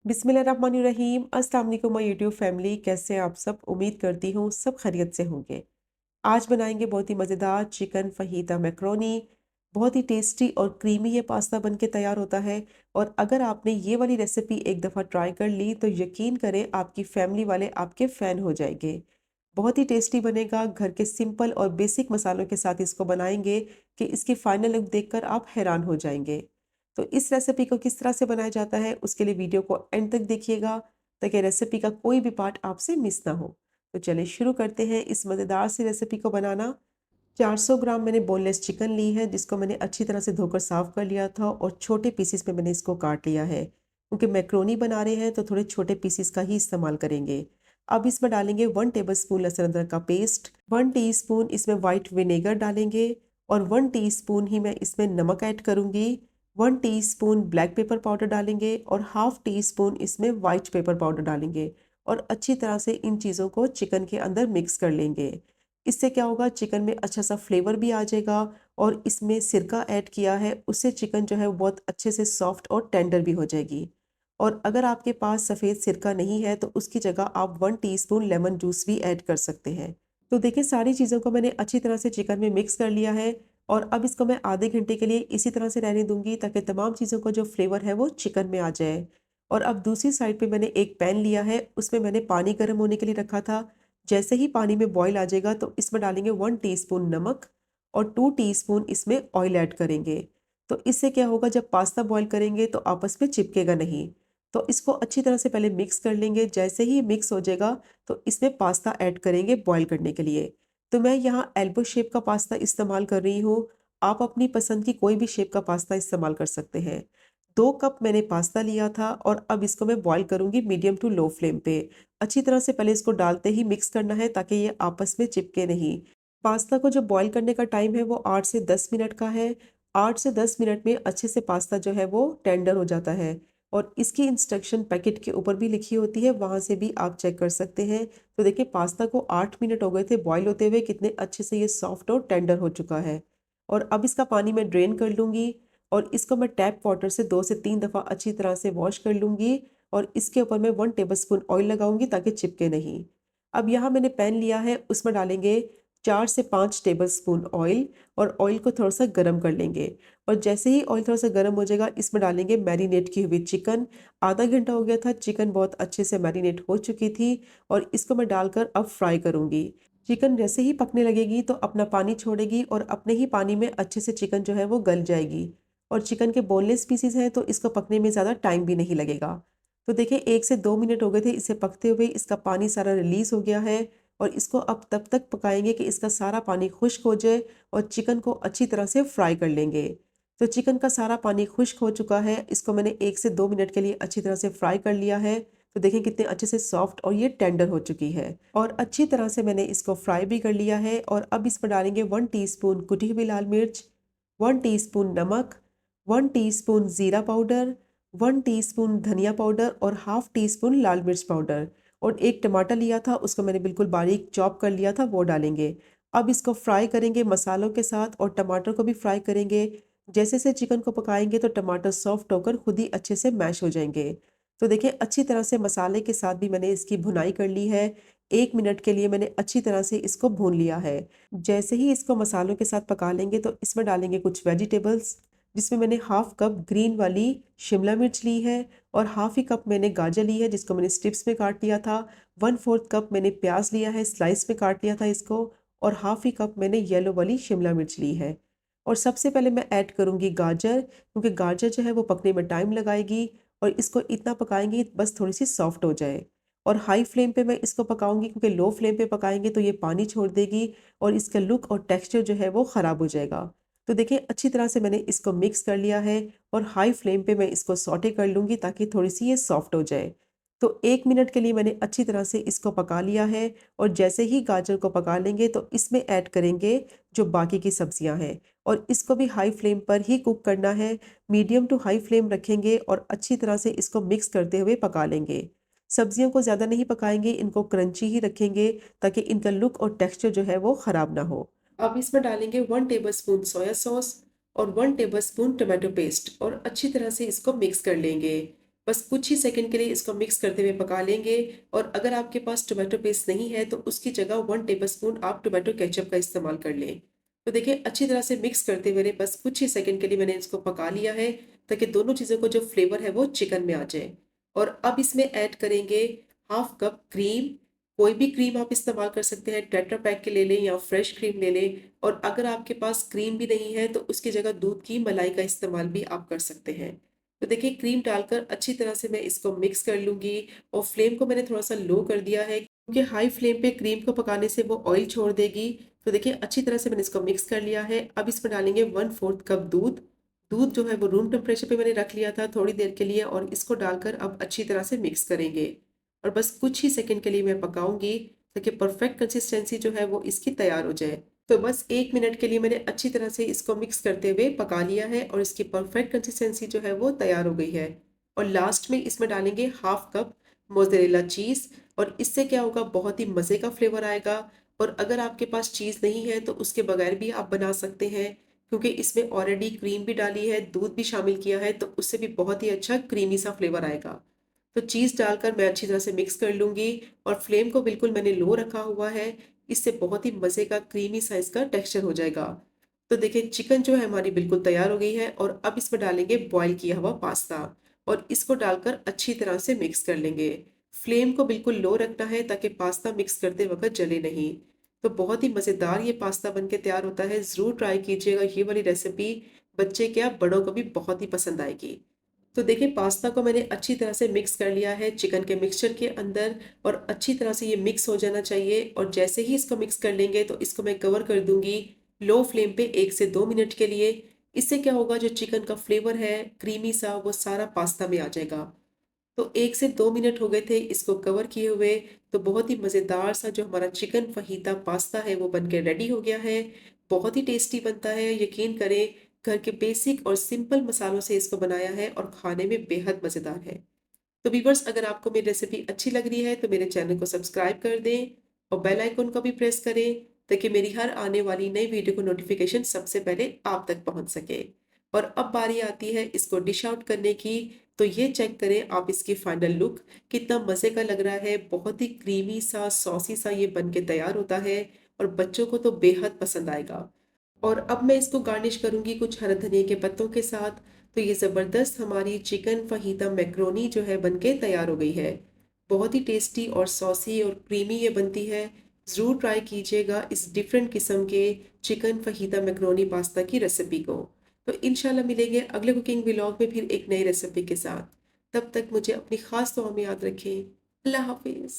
बिस्मिल्लाहिर्रहमानिर्रहीम। अस्सलाम वालेकुम माय यूट्यूब फैमिली, कैसे हैं आप सब। उम्मीद करती हूँ सब खैरियत से होंगे। आज बनाएंगे बहुत ही मज़ेदार चिकन फहीता मैक्रोनी। बहुत ही टेस्टी और क्रीमी ये पास्ता बन के तैयार होता है। और अगर आपने ये वाली रेसिपी एक दफ़ा ट्राई कर ली तो यकीन करें आपकी फैमिली वाले आपके फ़ैन हो जाएंगे। बहुत ही टेस्टी बनेगा। घर के सिंपल और बेसिक मसालों के साथ इसको बनाएंगे कि इसकी फाइनल लुक देखकर आप हैरान हो जाएंगे। तो इस रेसिपी को किस तरह से बनाया जाता है उसके लिए वीडियो को एंड तक देखिएगा ताकि रेसिपी का कोई भी पार्ट आपसे मिस ना हो। तो चलिए शुरू करते हैं इस मज़ेदार सी रेसिपी को बनाना। 400 ग्राम मैंने बोनलेस चिकन ली है जिसको मैंने अच्छी तरह से धोकर साफ़ कर लिया था और छोटे पीसेस में मैंने इसको काट लिया है क्योंकि मैक्रोनी बना रहे हैं तो थोड़े छोटे पीसेस का ही इस्तेमाल करेंगे। अब इसमें डालेंगे 1 टेबलस्पून लहसुन अदरक का पेस्ट, 1 टीस्पून इसमें वाइट विनेगर डालेंगे और 1 टीस्पून ही मैं इसमें नमक ऐड करूंगी। 1 टीस्पून ब्लैक पेपर पाउडर डालेंगे और हाफ टी स्पून इसमें वाइट पेपर पाउडर डालेंगे और अच्छी तरह से इन चीज़ों को चिकन के अंदर मिक्स कर लेंगे। इससे क्या होगा, चिकन में अच्छा सा फ्लेवर भी आ जाएगा और इसमें सिरका ऐड किया है उससे चिकन जो है वो बहुत अच्छे से सॉफ्ट और टेंडर भी हो जाएगी। और अगर आपके पास सफ़ेद सिरका नहीं है तो उसकी जगह आप 1 टीस्पून लेमन जूस भी ऐड कर सकते हैं। तो देखिए सारी चीज़ों को मैंने अच्छी तरह से चिकन में मिक्स कर लिया है और अब इसको मैं आधे घंटे के लिए इसी तरह से रहने दूंगी ताकि तमाम चीज़ों का जो फ्लेवर है वो चिकन में आ जाए। और अब दूसरी साइड पे मैंने एक पैन लिया है, उसमें मैंने पानी गर्म होने के लिए रखा था। जैसे ही पानी में बॉईल आ जाएगा तो इसमें डालेंगे 1 टीस्पून नमक और 2 टीस्पून इसमें ऑयल ऐड करेंगे। तो इससे क्या होगा, जब पास्ता बॉईल करेंगे तो आपस में चिपकेगा नहीं। तो इसको अच्छी तरह से पहले मिक्स कर लेंगे। जैसे ही मिक्स हो जाएगा तो इसमें पास्ता ऐड करेंगे बॉईल करने के लिए। तो मैं यहाँ एल्बो शेप का पास्ता इस्तेमाल कर रही हूँ। आप अपनी पसंद की कोई भी शेप का पास्ता इस्तेमाल कर सकते हैं। 2 कप मैंने पास्ता लिया था और अब इसको मैं बॉईल करूँगी मीडियम टू लो फ्लेम पे। अच्छी तरह से पहले इसको डालते ही मिक्स करना है ताकि ये आपस में चिपके नहीं। पास्ता को जो बॉईल करने का टाइम है वो 8 से 10 मिनट का है। 8 से 10 मिनट में अच्छे से पास्ता जो है वो टेंडर हो जाता है और इसकी इंस्ट्रक्शन पैकेट के ऊपर भी लिखी होती है, वहाँ से भी आप चेक कर सकते हैं। तो देखिए पास्ता को 8 मिनट हो गए थे बॉईल होते हुए, कितने अच्छे से ये सॉफ्ट और टेंडर हो चुका है। और अब इसका पानी मैं ड्रेन कर लूँगी और इसको मैं टैप वाटर से 2 से 3 दफ़ा अच्छी तरह से वॉश कर लूँगी और इसके ऊपर मैं 1 टेबलस्पून ऑयल लगाऊँगी ताकि चिपके नहीं। अब यहाँ मैंने पैन लिया है, उसमें डालेंगे 4 से 5 टेबलस्पून ऑयल और ऑयल को थोड़ा-सा गरम कर लेंगे। और जैसे ही ऑयल थोड़ा-सा गरम हो जाएगा इसमें डालेंगे मैरिनेट की हुई चिकन। आधा घंटा हो गया था, चिकन बहुत अच्छे से मैरिनेट हो चुकी थी और इसको मैं डालकर अब फ्राई करूँगी। चिकन जैसे ही पकने लगेगी तो अपना पानी छोड़ेगी और अपने ही पानी में अच्छे से चिकन जो है वो गल जाएगी। और चिकन के बोनलेस पीसेस हैं तो इसको पकने में ज़्यादा टाइम भी नहीं लगेगा। तो देखिए 1 से 2 मिनट हो गए थे इसे पकते हुए, इसका पानी सारा रिलीज़ हो गया है और इसको अब तब तक पकाएँगे कि इसका सारा पानी खुश्क हो जाए और चिकन को अच्छी तरह से फ्राई कर लेंगे। तो चिकन का सारा पानी खुश्क हो चुका है, इसको मैंने 1 से 2 मिनट के लिए अच्छी तरह से फ्राई कर लिया है। तो देखिए कितने अच्छे से सॉफ्ट और ये टेंडर हो चुकी है और अच्छी तरह से मैंने इसको फ्राई भी कर लिया है। और अब इसमें डालेंगे 1 टीस्पून कुटी हुई लाल मिर्च, 1 टीस्पून नमक, 1 टीस्पून ज़ीरा पाउडर, 1 टीस्पून धनिया पाउडर और हाफ टी स्पून लाल मिर्च पाउडर। और एक टमाटर लिया था उसको मैंने बिल्कुल बारीक चॉप कर लिया था, वो डालेंगे। अब इसको फ्राई करेंगे मसालों के साथ और टमाटर को भी फ्राई करेंगे। जैसे चिकन को पकाएंगे तो टमाटर सॉफ्ट होकर खुद ही अच्छे से मैश हो जाएंगे। तो देखिए अच्छी तरह से मसाले के साथ भी मैंने इसकी भुनाई कर ली है। 1 मिनट के लिए मैंने अच्छी तरह से इसको भून लिया है। जैसे ही इसको मसालों के साथ पका लेंगे तो इसमें डालेंगे कुछ वेजिटेबल्स, जिसमें मैंने हाफ कप ग्रीन वाली शिमला मिर्च ली है और हाफ ही कप मैंने गाजर ली है जिसको मैंने स्ट्रिप्स में काट लिया था। 1/4 कप मैंने प्याज लिया है, स्लाइस में काट लिया था इसको। और हाफ ही कप मैंने येलो वाली शिमला मिर्च ली है। और सबसे पहले मैं ऐड करूँगी गाजर, क्योंकि गाजर जो है वो पकने में टाइम लगाएगी और इसको इतना पकाएंगे बस थोड़ी सी सॉफ्ट हो जाए। और हाई फ्लेम पे मैं इसको पकाऊंगी क्योंकि लो फ्लेम पे पकाएंगे तो ये पानी छोड़ देगी और इसका लुक और टेक्सचर जो है वो ख़राब हो जाएगा। तो देखिए अच्छी तरह से मैंने इसको मिक्स कर लिया है और हाई फ्लेम पे मैं इसको सौटे कर लूँगी ताकि थोड़ी सी ये सॉफ्ट हो जाए। तो 1 मिनट के लिए मैंने अच्छी तरह से इसको पका लिया है और जैसे ही गाजर को पका लेंगे तो इसमें ऐड करेंगे जो बाकी की सब्जियां हैं और इसको भी हाई फ्लेम पर ही कुक करना है। मीडियम टू हाई फ्लेम रखेंगे और अच्छी तरह से इसको मिक्स करते हुए पका लेंगे। सब्जियों को ज़्यादा नहीं पकाएंगे, इनको क्रंची ही रखेंगे ताकि इनका लुक और टेक्सचर जो है वो ख़राब ना हो। अब इसमें डालेंगे 1 टेबलस्पून सोया सॉस और 1 टेबलस्पून टोमेटो पेस्ट और अच्छी तरह से इसको मिक्स कर लेंगे। बस कुछ ही सेकंड के लिए इसको मिक्स करते हुए पका लेंगे। और अगर आपके पास टोमेटो पेस्ट नहीं है तो उसकी जगह 1 टेबलस्पून आप टोमेटो केचप का इस्तेमाल कर लें। तो देखिए अच्छी तरह से मिक्स करते हुए बस कुछ ही सेकंड के लिए मैंने इसको पका लिया है, ताकि दोनों चीज़ों को जो फ्लेवर है वो चिकन में आ जाए। और अब इसमें ऐड करेंगे हाफ कप क्रीम। कोई भी क्रीम आप इस्तेमाल कर सकते हैं, टेट्रा पैक के ले लें या फ्रेश क्रीम ले लें। और अगर आपके पास क्रीम भी नहीं है तो उसकी जगह दूध की मलाई का इस्तेमाल भी आप कर सकते हैं। तो देखिए क्रीम डालकर अच्छी तरह से मैं इसको मिक्स कर लूँगी। और फ्लेम को मैंने थोड़ा-सा लो कर दिया है, क्योंकि हाई फ्लेम पे क्रीम को पकाने से वो ऑयल छोड़ देगी। तो देखिए अच्छी तरह से मैंने इसको मिक्स कर लिया है। अब इसमें डालेंगे 1/4 कप दूध। दूध जो है वो रूम टेम्परेचर पे मैंने रख लिया था थोड़ी देर के लिए, और इसको डालकर अब अच्छी तरह से मिक्स करेंगे। और बस कुछ ही सेकंड के लिए मैं पकाऊँगी, ताकि परफेक्ट कंसिस्टेंसी जो है वो इसकी तैयार हो जाए। तो बस 1 मिनट के लिए मैंने अच्छी तरह से इसको मिक्स करते हुए पका लिया है, और इसकी परफेक्ट कंसिस्टेंसी जो है वो तैयार हो गई है। और लास्ट में इसमें डालेंगे हाफ कप मोज़रेला चीज़। और इससे क्या होगा, बहुत ही मज़े का फ्लेवर आएगा। और अगर आपके पास चीज़ नहीं है तो उसके बगैर भी आप बना सकते हैं, क्योंकि इसमें ऑलरेडी क्रीम भी डाली है, दूध भी शामिल किया है, तो उससे भी बहुत ही अच्छा क्रीमी सा फ्लेवर आएगा। तो चीज़ डालकर मैं अच्छी तरह से मिक्स कर लूँगी। और फ्लेम को बिल्कुल मैंने लो रखा हुआ है। इससे बहुत ही मज़े का क्रीमी सा इसका टेक्सचर हो जाएगा। तो देखिए चिकन जो है हमारी बिल्कुल तैयार हो गई है, और अब इसमें डालेंगे बॉयल किया हुआ पास्ता। और इसको डालकर अच्छी तरह से मिक्स कर लेंगे। फ्लेम को बिल्कुल लो रखना है, ताकि पास्ता मिक्स करते वक्त जले नहीं। तो बहुत ही मज़ेदार ये पास्ता बनके तैयार होता है। ज़रूर ट्राई कीजिएगा ये वाली रेसिपी। बच्चे क्या बड़ों को भी बहुत ही पसंद आएगी। तो देखिए पास्ता को मैंने अच्छी तरह से मिक्स कर लिया है चिकन के मिक्सचर के अंदर। और अच्छी तरह से ये मिक्स हो जाना चाहिए। और जैसे ही इसको मिक्स कर लेंगे तो इसको मैं कवर कर दूंगी लो फ्लेम पे 1 से 2 मिनट के लिए। इससे क्या होगा, जो चिकन का फ्लेवर है क्रीमी सा, वो सारा पास्ता में आ जाएगा। तो 1 से 2 मिनट हो गए थे इसको कवर किए हुए। तो बहुत ही मज़ेदार सा जो हमारा चिकन फहीता पास्ता है वो बनके रेडी हो गया है। बहुत ही टेस्टी बनता है, यकीन करें। घर के बेसिक और सिंपल मसालों से इसको बनाया है, और खाने में बेहद मज़ेदार है। तो व्यूअर्स, अगर आपको मेरी रेसिपी अच्छी लग रही है तो मेरे चैनल को सब्सक्राइब कर दें, और बेल आइकन को भी प्रेस करें, ताकि मेरी हर आने वाली नई वीडियो को नोटिफिकेशन सबसे पहले आप तक पहुंच सके। और अब बारी आती है इसको डिश आउट करने की। तो ये चेक करें आप इसकी फाइनल लुक, कितना मज़े का लग रहा है। बहुत ही क्रीमी सा सॉसी सा ये बन के तैयार होता है, और बच्चों को तो बेहद पसंद आएगा। और अब मैं इसको गार्निश करूँगी कुछ हरे धनिया के पत्तों के साथ। तो ये ज़बरदस्त हमारी चिकन फहीता मैक्रोनी जो है बनके तैयार हो गई है। बहुत ही टेस्टी और सॉसी और क्रीमी ये बनती है। ज़रूर ट्राई कीजिएगा इस डिफरेंट किस्म के चिकन फहीता मैक्रोनी पास्ता की रेसिपी को। तो इंशाल्लाह मिलेंगे अगले कुकिंग व्लॉग में फिर एक नई रेसिपी के साथ। तब तक मुझे अपनी ख़ास दुआ में याद रखें। अल्लाह हाफिज़।